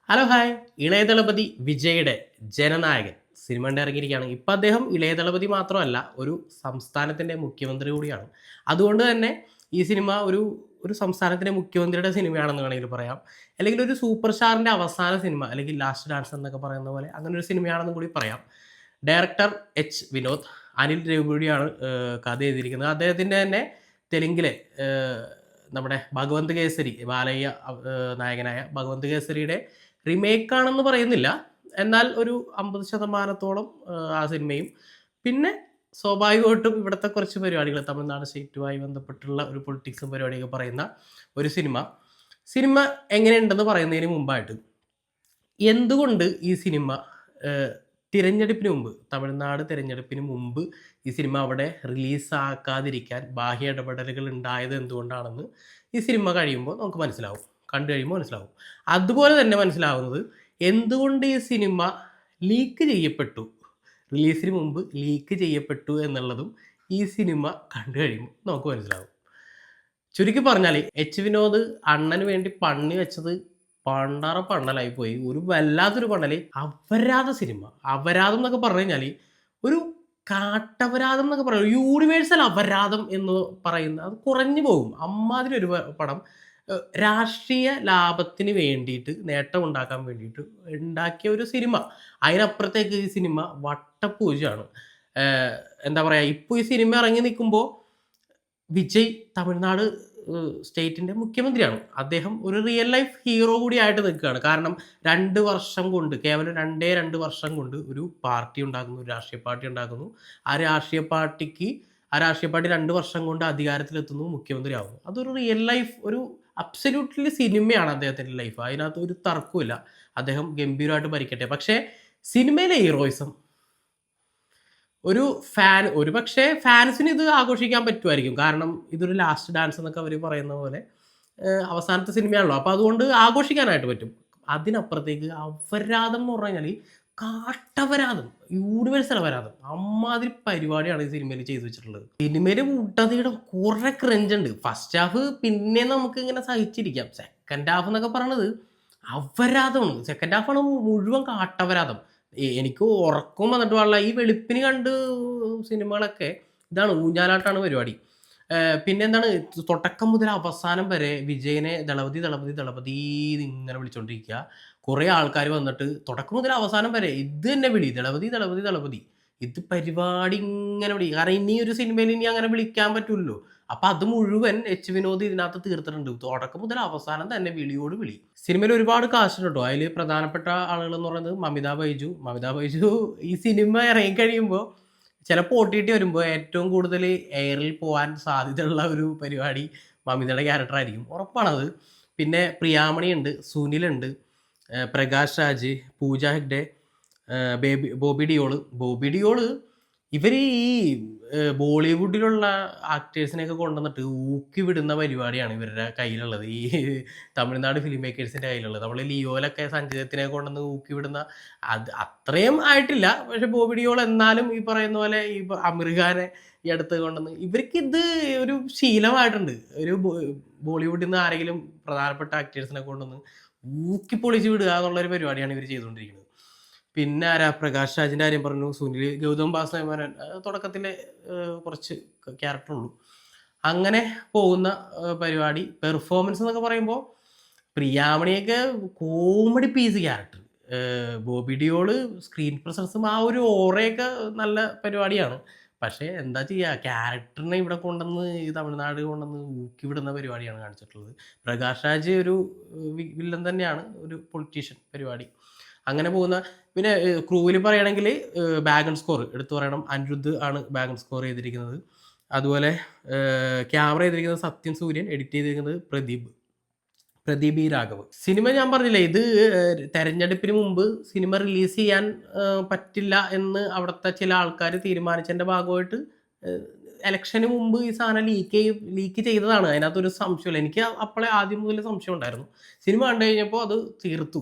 Hello hi! ഇളയ ദളപതി വിജയുടെ 'Jananayakan' cinema കണ്ട് ഇറങ്ങിയിരിക്കുകയാണ്. ഇപ്പം അദ്ദേഹം ഇളയ ദളപതി മാത്രമല്ല, ഒരു സംസ്ഥാനത്തിൻ്റെ മുഖ്യമന്ത്രി കൂടിയാണ്. അതുകൊണ്ട് തന്നെ ഈ സിനിമ ഒരു ഒരു സംസ്ഥാനത്തിൻ്റെ മുഖ്യമന്ത്രിയുടെ സിനിമയാണെന്ന് വേണമെങ്കിൽ പറയാം. അല്ലെങ്കിൽ ഒരു സൂപ്പർ സ്റ്റാറിൻ്റെ അവസാന സിനിമ, അല്ലെങ്കിൽ ലാസ്റ്റ് ഡാൻസ് എന്നൊക്കെ പറയുന്ന പോലെ അങ്ങനെ ഒരു സിനിമയാണെന്നും കൂടി പറയാം. Director H. വിനോദ്, അനിൽ രവിപുടിയാണ് കഥ എഴുതിയിരിക്കുന്നത്. അദ്ദേഹത്തിൻ്റെ തന്നെ തെലുങ്കിലെ നമ്മുടെ ഭഗവന്ത് കേസരി, ബാലയ്യ നായകനായ ഭഗവന്ത് കേസരിയുടെ റിമേക്കാണെന്ന് പറയുന്നില്ല. എന്നാൽ ഒരു 50% ആ സിനിമയും, പിന്നെ സ്വാഭാവികമായിട്ടും ഇവിടുത്തെ കുറച്ച് പരിപാടികൾ തമിഴ്നാട് സ്റ്റേറ്റുമായി ബന്ധപ്പെട്ടുള്ള ഒരു പൊളിറ്റിക്സും പരിപാടിയൊക്കെ പറയുന്ന ഒരു സിനിമ. സിനിമ എങ്ങനെയുണ്ടെന്ന് പറയുന്നതിന് മുമ്പായിട്ട്, എന്തുകൊണ്ട് ഈ സിനിമ ഏഹ്, തിരഞ്ഞെടുപ്പിന് മുമ്പ്, തമിഴ്നാട് തിരഞ്ഞെടുപ്പിന് മുമ്പ് ഈ സിനിമ അവിടെ റിലീസാക്കാതിരിക്കാൻ ബാഹ്യ ഇടപെടലുകൾ ഉണ്ടായത് എന്തുകൊണ്ടാണെന്ന് ഈ സിനിമ കഴിയുമ്പോൾ നമുക്ക് മനസ്സിലാവും. കണ്ടു കഴിയുമ്പോൾ മനസ്സിലാവും. അതുപോലെ തന്നെ മനസ്സിലാവുന്നത് എന്തുകൊണ്ട് ഈ സിനിമ ലീക്ക് ചെയ്യപ്പെട്ടു, റിലീസിന് മുമ്പ് ലീക്ക് ചെയ്യപ്പെട്ടു എന്നുള്ളതും ഈ സിനിമ കണ്ടു കഴിയുമ്പോൾ നമുക്ക് മനസ്സിലാവും. ചുരുക്കി പറഞ്ഞാൽ എച്ച് വിനോദ് അണ്ണന് വേണ്ടി പണി വെച്ചത് പണ്ടാറ പണ്ണലായി പോയി. ഒരു വല്ലാത്തൊരു പണ്ണല്. അപരാധ സിനിമ. അപരാധം എന്നൊക്കെ പറഞ്ഞു കഴിഞ്ഞാൽ ഒരു കാട്ടപരാധം എന്നൊക്കെ പറയും. യൂണിവേഴ്സൽ അപരാധം എന്ന് പറയുന്ന അത് കുറഞ്ഞു പോകും. അമ്മാതിരി ഒരു പടം രാഷ്ട്രീയ ലാഭത്തിന് വേണ്ടിയിട്ട്, നേട്ടം ഉണ്ടാക്കാൻ വേണ്ടിയിട്ട് ഉണ്ടാക്കിയ ഒരു സിനിമ. അതിനപ്പുറത്തേക്ക് ഈ സിനിമ വട്ടപ്പൂജ്യമാണ്. എന്താ പറയുക, ഇപ്പോൾ ഈ സിനിമ ഇറങ്ങി നിൽക്കുമ്പോൾ വിജയ് തമിഴ്നാട് സ്റ്റേറ്റിൻ്റെ മുഖ്യമന്ത്രിയാണ്. അദ്ദേഹം ഒരു റിയൽ ലൈഫ് ഹീറോ കൂടിയായിട്ട് നിൽക്കുകയാണ്. കാരണം 2 വർഷം കൊണ്ട്, കേവലം 2 വർഷം കൊണ്ട് ഒരു പാർട്ടി ഉണ്ടാക്കുന്നു, ഒരു രാഷ്ട്രീയ പാർട്ടി ഉണ്ടാക്കുന്നു. ആ രാഷ്ട്രീയ പാർട്ടി 2 വർഷം കൊണ്ട് അധികാരത്തിലെത്തുന്നു, മുഖ്യമന്ത്രിയാവുന്നു. അതൊരു റിയൽ ലൈഫ്, ഒരു അബ്സല്യൂട്ട്ലി സിനിമയാണ് അദ്ദേഹത്തിൻ്റെ ലൈഫ്. അതിനകത്ത് ഒരു തർക്കവുമില്ല. അദ്ദേഹം ഗംഭീരമായിട്ട് ഭരിക്കട്ടെ. പക്ഷേ സിനിമയിലെ ഹീറോയിസം, ഒരുപക്ഷേ ഫാൻസിന് ഇത് ആഘോഷിക്കാൻ പറ്റുമായിരിക്കും. കാരണം ഇതൊരു ലാസ്റ്റ് ഡാൻസ് എന്നൊക്കെ അവർ പറയുന്ന പോലെ അവസാനത്തെ സിനിമയാണല്ലോ. അപ്പോൾ അതുകൊണ്ട് ആഘോഷിക്കാനായിട്ട് പറ്റും. അതിനപ്പുറത്തേക്ക് അപരാധം എന്ന് പറഞ്ഞു കഴിഞ്ഞാൽ കാട്ടപരാധം, യൂണിവേഴ്സൽ അപരാധം. അമ്മാതിരി പരിപാടിയാണ് ഈ സിനിമയിൽ ചെയ്തു വെച്ചിട്ടുള്ളത്. സിനിമയിൽ മുട്ടതിയുടെ കുറെ ക്രഞ്ചുണ്ട്. ഫസ്റ്റ് ഹാഫ് പിന്നെ നമുക്ക് ഇങ്ങനെ സഹിച്ചിരിക്കാം. സെക്കൻഡ് ഹാഫ് എന്നൊക്കെ പറയണത് അപരാധമാണ്. സെക്കൻഡ് ഹാഫാണ് മുഴുവൻ കാട്ടപരാധം. എനിക്ക് ഉറക്കം വന്നിട്ട് പാടില്ല. ഈ വെളുപ്പിന് കണ്ട് സിനിമകളൊക്കെ ഇതാണ്, ഊഞ്ഞാലാട്ടാണ് പരിപാടി. പിന്നെന്താണ്, തുടക്കം മുതൽ അവസാനം വരെ വിജയനെ ദളപതി, ദളപതി, ദളപതി ഇങ്ങനെ വിളിച്ചോണ്ടിരിക്കുക. കുറേ ആൾക്കാർ വന്നിട്ട് തുടക്കം മുതൽ അവസാനം വരെ ഇത് തന്നെ വിളി, ദളപതി, ദളപതി, ദളപതി. ഇത് പരിപാടി ഇങ്ങനെ വിളി. കാരണം ഇനി ഒരു സിനിമയിൽ ഇനി അങ്ങനെ വിളിക്കാൻ പറ്റൂലല്ലോ. അപ്പൊ അത് മുഴുവൻ എച്ച് വിനോദ് ഇതിനകത്ത് തീർത്തിട്ടുണ്ട്. തുടക്കം മുതൽ അവസാനം തന്നെ വിളിയോട് വിളി. സിനിമയിൽ ഒരുപാട് കാശുണ്ട് കേട്ടോ. അതിൽ പ്രധാനപ്പെട്ട ആളുകൾ എന്ന് പറയുന്നത് മമിത ബൈജു ഈ സിനിമ ഇറങ്ങിക്കഴിയുമ്പോൾ, ചിലപ്പോൾ OTT വരുമ്പോൾ ഏറ്റവും കൂടുതൽ എയറിൽ പോകാൻ സാധ്യതയുള്ള ഒരു പരിപാടി മമിതയുടെ ക്യാരക്ടറായിരിക്കും, ഉറപ്പാണത്. പിന്നെ പ്രിയാമണി ഉണ്ട്, സുനിലുണ്ട്, പ്രകാശ് രാജ്, പൂജ ഹെഗ്ഡെ, ബോബി ഡിയോള് ഇവര് ഈ ബോളിവുഡിലുള്ള ആക്ടേഴ്സിനെയൊക്കെ കൊണ്ടുവന്നിട്ട് ഊക്കി വിടുന്ന പരിപാടിയാണ് ഇവരുടെ കയ്യിലുള്ളത്. ഈ തമിഴ്നാട് ഫിലിം മേക്കേഴ്സിൻ്റെ കയ്യിലുള്ളത്. നമ്മൾ ലിയോലൊക്കെ സഞ്ജയത്തിനെ കൊണ്ടുവന്ന് ഊക്കി വിടുന്ന അത് അത്രയും ആയിട്ടില്ല. പക്ഷെ ബോബി ഡിയോൾ എന്നാലും ഈ പറയുന്ന പോലെ ഈ അമീർ ഖാനെ ഈ അടുത്ത് കൊണ്ടുവന്ന് ഇവർക്കിത് ഒരു ശീലമായിട്ടുണ്ട്. ഒരു ബോളിവുഡിൽ നിന്ന് ആരെങ്കിലും പ്രധാനപ്പെട്ട ആക്ടേഴ്സിനെ കൊണ്ടുവന്ന് ഊക്കി പൊളിച്ച് വിടുക എന്നുള്ളൊരു പരിപാടിയാണ് ഇവർ ചെയ്തുകൊണ്ടിരിക്കുന്നത്. പിന്നെ ആരാ, പ്രകാശ് രാജിൻ്റെ കാര്യം പറഞ്ഞു, സുനിൽ, ഗൗതം വാസുദേവൻ തുടക്കത്തിൽ കുറച്ച് ക്യാരക്ടറുള്ളൂ. അങ്ങനെ പോകുന്ന പരിപാടി. പെർഫോമൻസ് എന്നൊക്കെ പറയുമ്പോൾ പ്രിയാമണിയൊക്കെ comedy piece character. Bobby Deol screen പ്രസൻസും ആ ഒരു ഓറയൊക്കെ നല്ല പരിപാടിയാണ്. പക്ഷേ എന്താ ചെയ്യുക, ക്യാരക്ടറിനെ ഇവിടെ കൊണ്ടുവന്ന് ഈ തമിഴ്നാട് കൊണ്ടുവന്ന് ഊക്കി വിടുന്ന പരിപാടിയാണ് കാണിച്ചിട്ടുള്ളത്. പ്രകാശ് രാജ് ഒരു വില്ലൻ തന്നെയാണ്, ഒരു പൊളിറ്റീഷ്യൻ പരിപാടി. അങ്ങനെ പോകുന്ന. പിന്നെ ക്രൂവിൽ പറയുകയാണെങ്കിൽ ബാക്ക് ആൻഡ് സ്കോർ എടുത്തു പറയണം. അനിരുദ്ധ് ആണ് ബാക്ക് ആൻഡ് സ്കോർ ചെയ്തിരിക്കുന്നത്. അതുപോലെ ക്യാമറ ചെയ്തിരിക്കുന്നത് സത്യൻ സൂര്യൻ, എഡിറ്റ് ചെയ്തിരിക്കുന്നത് പ്രദീപ് ഇ രാഘവ്. സിനിമ ഞാൻ പറഞ്ഞില്ലേ, ഇത് തെരഞ്ഞെടുപ്പിന് മുമ്പ് സിനിമ റിലീസ് ചെയ്യാൻ പറ്റില്ല എന്ന് അവിടുത്തെ ചില ആൾക്കാർ തീരുമാനിച്ചതിൻ്റെ ഭാഗമായിട്ട് ഇലക്ഷന് മുമ്പ് ഈ സാധനം ലീക്ക് ചെയ്തതാണ്. അതിനകത്തൊരു സംശയമില്ല. എനിക്ക് അപ്പോഴേ ആദ്യം മുതൽ സംശയം ഉണ്ടായിരുന്നു. സിനിമ കണ്ടു കഴിഞ്ഞപ്പോൾ അത് തീർത്തു.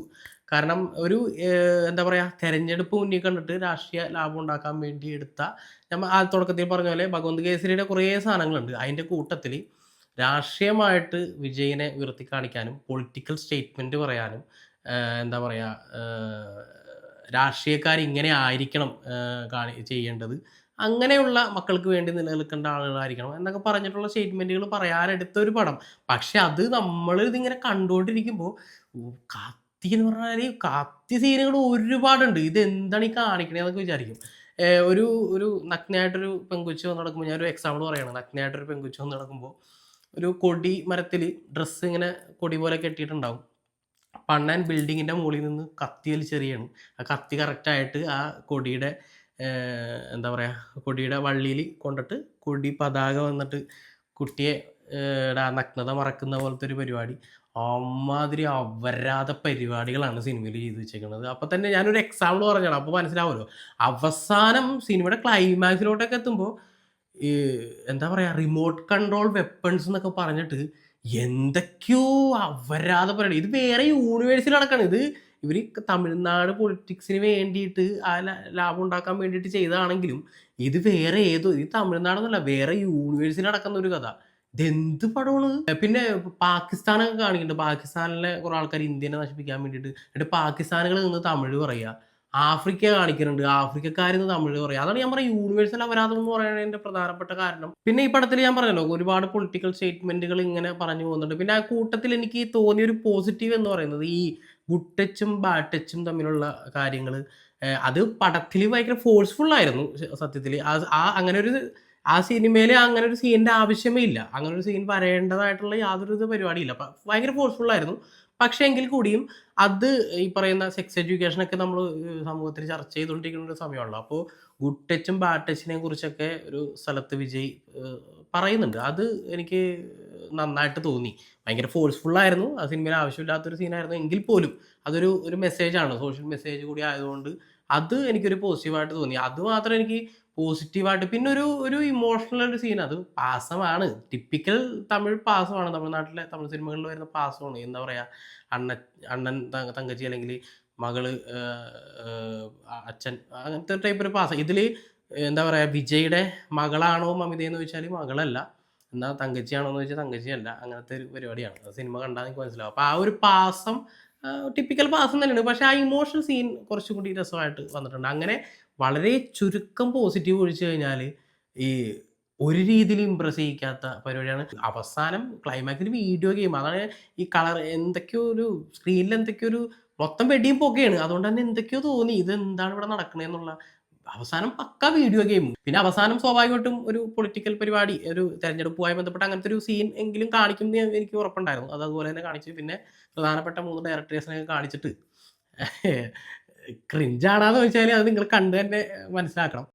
കാരണം ഒരു എന്താ പറയുക, തെരഞ്ഞെടുപ്പ് മുന്നിൽ കണ്ടിട്ട് രാഷ്ട്രീയ ലാഭം ഉണ്ടാക്കാൻ വേണ്ടി എടുത്ത, നമ്മൾ ആ തുടക്കത്തിൽ പറഞ്ഞ പോലെ ഭഗവന്ത് കേസരിയുടെ കുറേ സാധനങ്ങളുണ്ട്. അതിൻ്റെ കൂട്ടത്തിൽ രാഷ്ട്രീയമായിട്ട് വിജയിനെ ഉയർത്തി കാണിക്കാനും പൊളിറ്റിക്കൽ സ്റ്റേറ്റ്മെൻറ്റ് പറയാനും എന്താ പറയുക, രാഷ്ട്രീയക്കാർ ഇങ്ങനെ ആയിരിക്കണം ചെയ്യേണ്ടത്. അങ്ങനെയുള്ള മക്കൾക്ക് വേണ്ടി നിലനിൽക്കേണ്ട ആളുകളായിരിക്കണം എന്നൊക്കെ പറഞ്ഞിട്ടുള്ള സ്റ്റേറ്റ്മെന്റുകൾ പറയാനെടുത്ത ഒരു പടം. പക്ഷെ അത് നമ്മൾ ഇതിങ്ങനെ കണ്ടുകൊണ്ടിരിക്കുമ്പോൾ കത്തി എന്ന് പറഞ്ഞാല് കത്തി സീനുകൾ ഒരുപാടുണ്ട്. ഇതെന്താണ് ഈ കാണിക്കണേന്നൊക്കെ വിചാരിക്കും. ഒരു ഒരു നഗ്നയായിട്ടൊരു പെങ്കൊച്ച് വന്ന് നടക്കുമ്പോൾ, ഞാനൊരു എക്സാമ്പിൾ പറയാണ്. നഗ്നയായിട്ടൊരു പെങ്കൊച്ച് വന്ന് നടക്കുമ്പോൾ ഒരു കൊടി മരത്തിൽ ഡ്രസ്സ് ഇങ്ങനെ കൊടി പോലെ കെട്ടിയിട്ടുണ്ടാവും. പണ്ണൻ ബിൽഡിങ്ങിന്റെ മുകളിൽ നിന്ന് കത്തി വലിച്ചെറിയാണ്. ആ കത്തി കറക്റ്റായിട്ട് ആ കൊടിയുടെ എന്താ പറയാ, കൊടിയുടെ വള്ളിയിൽ കൊണ്ടിട്ട് കൊടി പതാക വന്നിട്ട് കുട്ടിയെ നഗ്നത മറക്കുന്ന പോലത്തെ ഒരു പരിപാടി. അമ്മാതിരി അപരാധ പരിപാടികളാണ് സിനിമയിൽ ചെയ്തു വെച്ചേക്കുന്നത്. അപ്പൊ തന്നെ ഞാനൊരു എക്സാമ്പിൾ പറഞ്ഞതാണ്. അപ്പൊ മനസ്സിലാവുമല്ലോ. അവസാനം സിനിമയുടെ ക്ലൈമാക്സിലോട്ടൊക്കെ എത്തുമ്പോൾ ഈ എന്താ പറയാ, റിമോട്ട് കൺട്രോൾ വെപ്പൺസ് എന്നൊക്കെ പറഞ്ഞിട്ട് എന്തൊക്കെയോ അപരാധ പരിപാടി. ഇത് വേറെ യൂണിവേഴ്സിൽ നടക്കാണ്. ഇത് ഇവര് തമിഴ്നാട് പൊളിറ്റിക്സിന് വേണ്ടിയിട്ട് ആ ലാഭം ഉണ്ടാക്കാൻ വേണ്ടിയിട്ട് ചെയ്തതാണെങ്കിലും ഇത് വേറെ ഏതോ, ഇത് തമിഴ്നാടൊന്നുമല്ല, വേറെ യൂണിവേഴ്സിൽ നടക്കുന്ന ഒരു കഥ. ഇതെന്ത് പടമാണ്? പിന്നെ പാകിസ്ഥാനൊക്കെ കാണിക്കുന്നുണ്ട്. പാകിസ്ഥാനിലെ കുറെ ആൾക്കാർ ഇന്ത്യനെ നശിപ്പിക്കാൻ വേണ്ടിയിട്ട്, എന്നിട്ട് പാകിസ്ഥാനികൾ നിന്ന് തമിഴ് പറയുക. ആഫ്രിക്ക കാണിക്കുന്നുണ്ട്. ആഫ്രിക്കക്കാർ നിന്ന് തമിഴ് പറയുക. അതാണ് ഞാൻ പറയുക, യൂണിവേഴ്സൽ അപരാധം എന്ന് പറയുന്നതിന്റെ പ്രധാനപ്പെട്ട കാരണം. പിന്നെ ഈ പടത്തിൽ ഞാൻ പറഞ്ഞല്ലോ, ഒരുപാട് പൊളിറ്റിക്കൽ സ്റ്റേറ്റ്മെന്റുകൾ ഇങ്ങനെ പറഞ്ഞു പോകുന്നുണ്ട്. പിന്നെ ആ കൂട്ടത്തിൽ എനിക്ക് തോന്നിയ ഒരു പോസിറ്റീവ് എന്ന് പറയുന്നത് ഈ ഗുഡ് ടച്ചും ബാഡ് ടച്ചും തമ്മിലുള്ള കാര്യങ്ങൾ. അത് പടത്തിൽ ഭയങ്കര ഫോഴ്സ്ഫുൾ ആയിരുന്നു സത്യത്തിൽ. അങ്ങനെ ഒരു ആ സിനിമയിൽ അങ്ങനെ ഒരു സീനിന്റെ ആവശ്യമേ ഇല്ല. അങ്ങനെ ഒരു സീൻ വരേണ്ടതായിട്ടുള്ള യാതൊരു പരിപാടിയില്ല. ഭയങ്കര ഫോഴ്സ്ഫുൾ ആയിരുന്നു. പക്ഷേ എങ്കിൽ കൂടിയും അത് ഈ പറയുന്ന സെക്സ് എഡ്യൂക്കേഷനൊക്കെ നമ്മൾ സമൂഹത്തിൽ ചർച്ച ചെയ്തുകൊണ്ടിരിക്കുന്ന ഒരു സമയമാണല്ലോ. അപ്പോൾ ഗുഡ് ടച്ചും ബാഡ് ടച്ചിനെ കുറിച്ചൊക്കെ ഒരു സ്ഥലത്ത് വിജയ് പറയുന്നുണ്ട്. അത് എനിക്ക് നന്നായിട്ട് തോന്നി. ഭയങ്കര ഫോഴ്സ്ഫുൾ ആയിരുന്നു. ആ സിനിമയിൽ ആവശ്യമില്ലാത്തൊരു സീനായിരുന്നു എങ്കിൽ പോലും അതൊരു മെസ്സേജാണ്. സോഷ്യൽ മെസ്സേജ് കൂടി ആയതുകൊണ്ട് അത് എനിക്കൊരു പോസിറ്റീവായിട്ട് തോന്നി. അത് മാത്രം എനിക്ക് പോസിറ്റീവായിട്ട്. പിന്നെ ഒരു ഇമോഷണൽ ഒരു സീൻ, അത് പാസമാണ്. ടിപ്പിക്കൽ തമിഴ് പാസമാണ്. തമിഴ്നാട്ടിലെ തമിഴ് സിനിമകളിൽ വരുന്ന പാസമാണ്. എന്താ പറയാ, അണ്ണൻ അണ്ണൻ തങ്കച്ചി അല്ലെങ്കിൽ മകള് അച്ഛൻ, അങ്ങനത്തെ ടൈപ്പ് ഒരു പാസം. ഇതില് എന്താ പറയാ, വിജയുടെ മകളാണോ മമിതയെന്ന് ചോദിച്ചാൽ മകളല്ല. എന്നാ തങ്കച്ചിയാണോ എന്ന് ചോദിച്ചാൽ തങ്കച്ചിയല്ല. അങ്ങനത്തെ ഒരു പരിപാടിയാണ്. അത് സിനിമ കണ്ടാൽ നിങ്ങൾക്ക് മനസ്സിലാവും. അപ്പൊ ആ ഒരു പാസം ടിപ്പിക്കൽ പാസം തന്നെയാണ്. പക്ഷെ ആ ഇമോഷണൽ സീൻ കുറച്ചും കൂടി രസമായിട്ട് വന്നിട്ടുണ്ട്. അങ്ങനെ വളരെ ചുരുക്കം പോസിറ്റീവ് ഒഴിച്ചു കഴിഞ്ഞാൽ ഈ ഒരു രീതിയിൽ ഇമ്പ്രസ് ചെയ്യിക്കാത്ത പരിപാടിയാണ്. അവസാനം ക്ലൈമാക്സിൽ വീഡിയോ ഗെയിം, അതാണ് ഈ കളർ എന്തൊക്കെയോ ഒരു സ്ക്രീനിൽ എന്തൊക്കെയോ ഒരു മൊത്തം വെടിയും പൊക്കെയാണ്. അതുകൊണ്ട് തന്നെ എന്തൊക്കെയോ തോന്നി ഇതെന്താണ് ഇവിടെ നടക്കണേന്നുള്ള. അവസാനം പക്ക വീഡിയോ ഗെയിം. പിന്നെ അവസാനം സ്വാഭാവികമായിട്ടും ഒരു പൊളിറ്റിക്കൽ പരിപാടി, ഒരു തെരഞ്ഞെടുപ്പുമായി ബന്ധപ്പെട്ട അങ്ങനത്തെ ഒരു സീൻ എങ്കിലും കാണിക്കും എന്ന് എനിക്ക് ഉറപ്പുണ്ടായിരുന്നു. അത് അതുപോലെ തന്നെ കാണിച്ചു. പിന്നെ പ്രധാനപ്പെട്ട 3 ഡയറക്ടേഴ്സിനെയൊക്കെ കാണിച്ചിട്ട് ക്രിഞ്ചാണാന്ന് ചോദിച്ചാൽ അത് നിങ്ങൾ കണ്ട് തന്നെ മനസ്സിലാക്കണം.